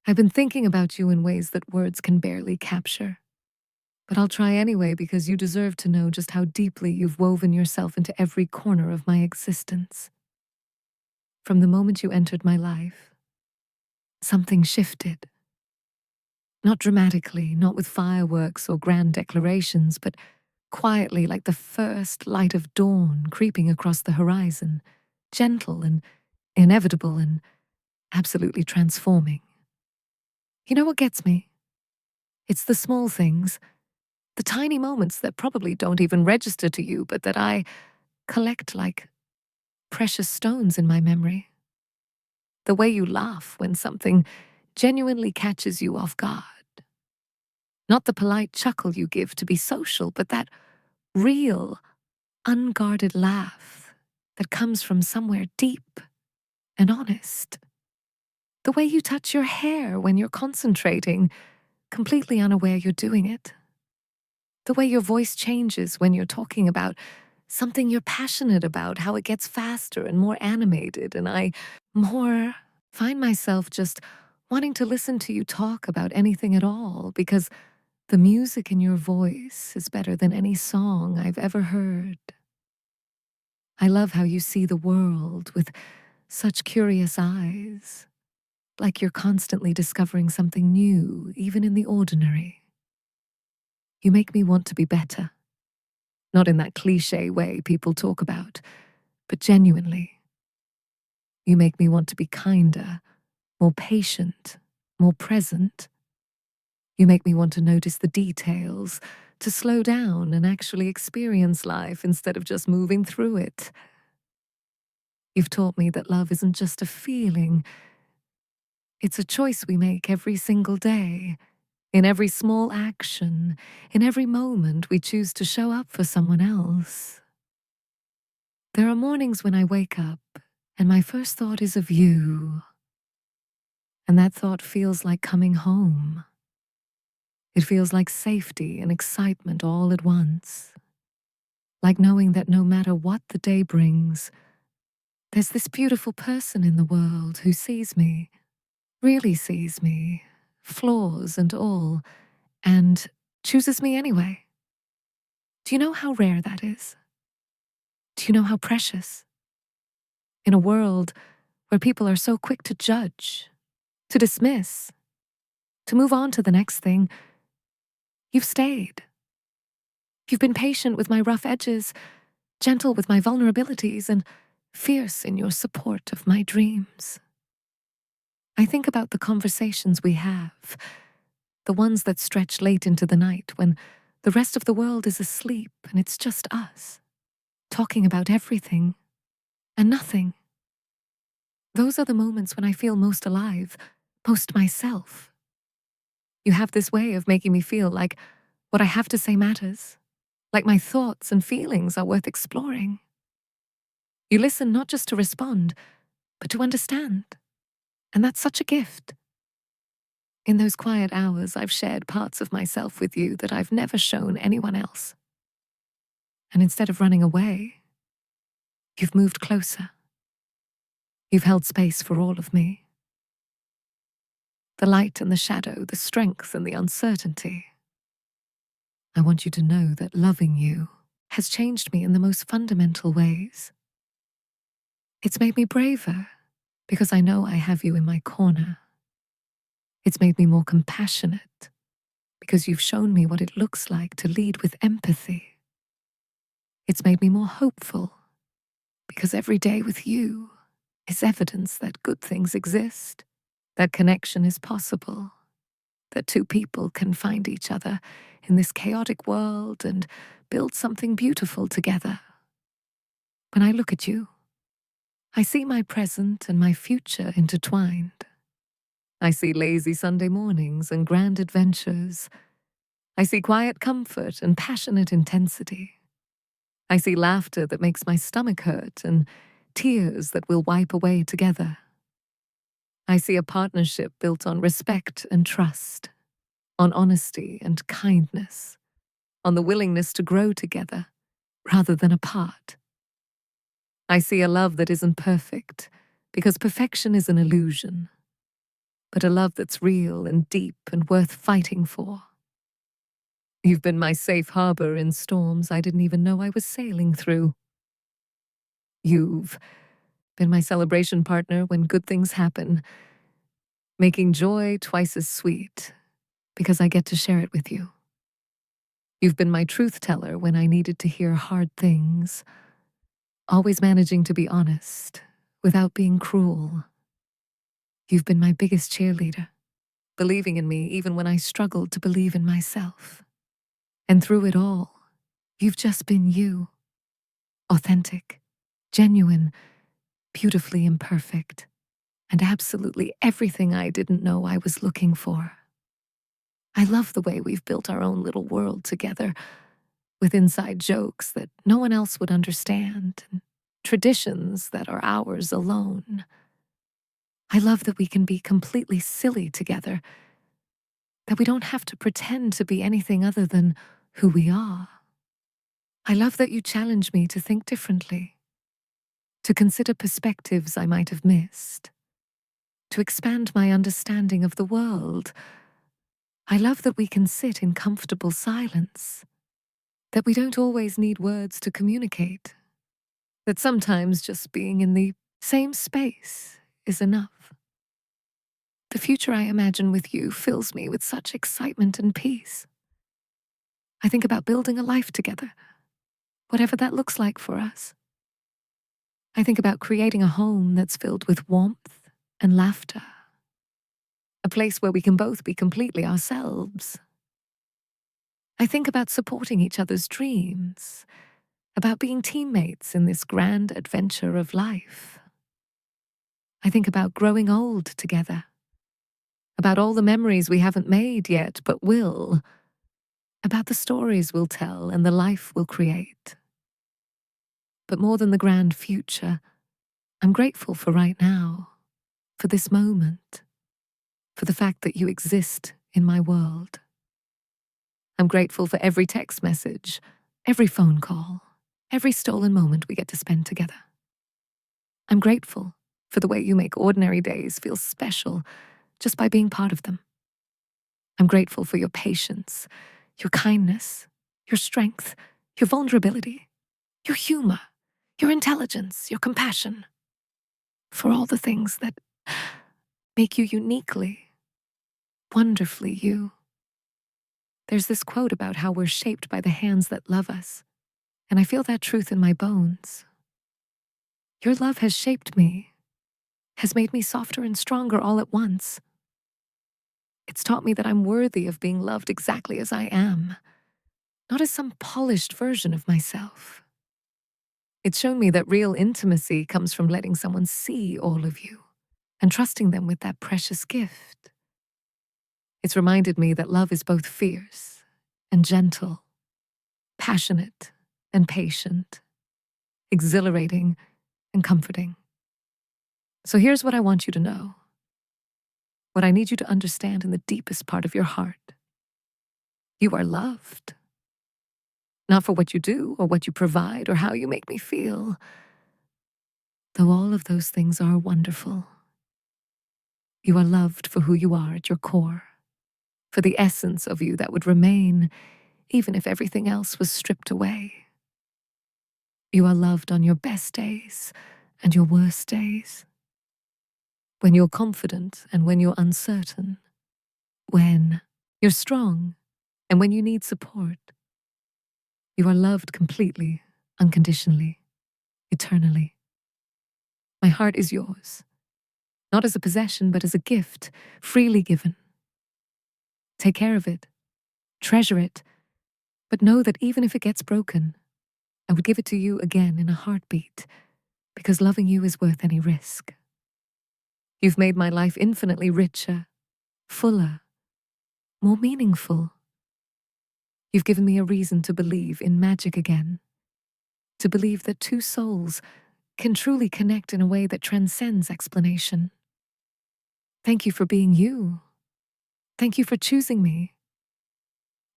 I've been thinking about you in ways that words can barely capture. But I'll try anyway because you deserve to know just how deeply you've woven yourself into every corner of my existence. From the moment you entered my life, something shifted. Not dramatically, not with fireworks or grand declarations, but quietly like the first light of dawn creeping across the horizon, gentle and inevitable and absolutely transforming. You know what gets me? It's the small things, the tiny moments that probably don't even register to you, but that I collect like precious stones in my memory. The way you laugh when something genuinely catches you off guard. Not the polite chuckle you give to be social, but that real, unguarded laugh that comes from somewhere deep and honest. The way you touch your hair when you're concentrating, completely unaware you're doing it. The way your voice changes when you're talking about something you're passionate about, how it gets faster and more animated, and I more find myself just wanting to listen to you talk about anything at all because the music in your voice is better than any song I've ever heard. I love how you see the world with such curious eyes, like you're constantly discovering something new, even in the ordinary. You make me want to be better. Not in that cliché way people talk about, but genuinely. You make me want to be kinder, more patient, more present. You make me want to notice the details, to slow down and actually experience life instead of just moving through it. You've taught me that love isn't just a feeling. It's a choice we make every single day, in every small action, in every moment we choose to show up for someone else. There are mornings when I wake up and my first thought is of you. And that thought feels like coming home. It feels like safety and excitement all at once. Like knowing that no matter what the day brings, there's this beautiful person in the world who sees me, really sees me, flaws and all, and chooses me anyway. Do you know how rare that is? Do you know how precious? In a world where people are so quick to judge, to dismiss, to move on to the next thing, you've stayed. You've been patient with my rough edges, gentle with my vulnerabilities, and fierce in your support of my dreams. I think about the conversations we have, the ones that stretch late into the night when the rest of the world is asleep and it's just us, talking about everything and nothing. Those are the moments when I feel most alive, most myself. You have this way of making me feel like what I have to say matters, like my thoughts and feelings are worth exploring. You listen not just to respond, but to understand. And that's such a gift. In those quiet hours, I've shared parts of myself with you that I've never shown anyone else. And instead of running away, you've moved closer. You've held space for all of me. The light and the shadow, the strength and the uncertainty. I want you to know that loving you has changed me in the most fundamental ways. It's made me braver because I know I have you in my corner. It's made me more compassionate because you've shown me what it looks like to lead with empathy. It's made me more hopeful because every day with you is evidence that good things exist, that connection is possible, that two people can find each other in this chaotic world and build something beautiful together. When I look at you, I see my present and my future intertwined. I see lazy Sunday mornings and grand adventures. I see quiet comfort and passionate intensity. I see laughter that makes my stomach hurt and tears that we'll wipe away together. I see a partnership built on respect and trust, on honesty and kindness, on the willingness to grow together rather than apart. I see a love that isn't perfect because perfection is an illusion. but a love that's real and deep and worth fighting for. You've been my safe harbor in storms I didn't even know I was sailing through. You've been my celebration partner when good things happen, making joy twice as sweet because I get to share it with you. You've been my truth teller when I needed to hear hard things, always managing to be honest without being cruel. You've been my biggest cheerleader, believing in me even when I struggled to believe in myself. And through it all, you've just been you, authentic, genuine, beautifully imperfect, and absolutely everything I didn't know I was looking for. I love the way we've built our own little world together, with inside jokes that no one else would understand, and traditions that are ours alone. I love that we can be completely silly together, that we don't have to pretend to be anything other than who we are. I love that you challenge me to think differently, to consider perspectives I might have missed, to expand my understanding of the world. I love that we can sit in comfortable silence, that we don't always need words to communicate, that sometimes just being in the same space is enough. The future I imagine with you fills me with such excitement and peace. I think about building a life together, whatever that looks like for us. I think about creating a home that's filled with warmth and laughter, a place where we can both be completely ourselves. I think about supporting each other's dreams, about being teammates in this grand adventure of life. I think about growing old together, about all the memories we haven't made yet but will, about the stories we'll tell and the life we'll create. But more than the grand future, I'm grateful for right now, for this moment, for the fact that you exist in my world. I'm grateful for every text message, every phone call, every stolen moment we get to spend together. I'm grateful for the way you make ordinary days feel special just by being part of them. I'm grateful for your patience, your kindness, your strength, your vulnerability, your humor, your intelligence, your compassion, for all the things that make you uniquely, wonderfully you. There's this quote about how we're shaped by the hands that love us, and I feel that truth in my bones. Your love has shaped me, has made me softer and stronger all at once. It's taught me that I'm worthy of being loved exactly as I am, not as some polished version of myself. It's shown me that real intimacy comes from letting someone see all of you and trusting them with that precious gift. It's reminded me that love is both fierce and gentle, passionate and patient, exhilarating and comforting. So here's what I want you to know, what I need you to understand in the deepest part of your heart. You are loved. Not for what you do or what you provide or how you make me feel, though all of those things are wonderful. You are loved for who you are at your core, for the essence of you that would remain even if everything else was stripped away. You are loved on your best days and your worst days, when you're confident and when you're uncertain, when you're strong and when you need support. You are loved completely, unconditionally, eternally. My heart is yours, not as a possession, but as a gift, freely given. Take care of it, treasure it, but know that even if it gets broken, I would give it to you again in a heartbeat, because loving you is worth any risk. You've made my life infinitely richer, fuller, more meaningful. You've given me a reason to believe in magic again, to believe that two souls can truly connect in a way that transcends explanation. Thank you for being you. Thank you for choosing me.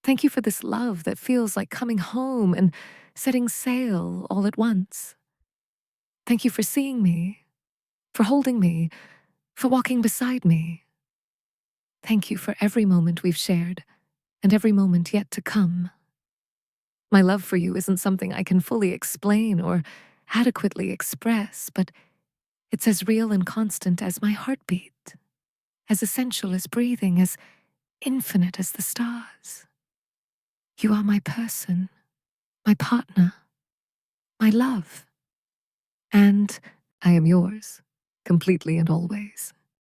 Thank you for this love that feels like coming home and setting sail all at once. Thank you for seeing me, for holding me, for walking beside me, Thank you for every moment we've shared, and every moment yet to come. My love for you isn't something I can fully explain or adequately express, but it's as real and constant as my heartbeat, as essential as breathing, as infinite as the stars. You are my person, my partner, my love, and I am yours, completely and always.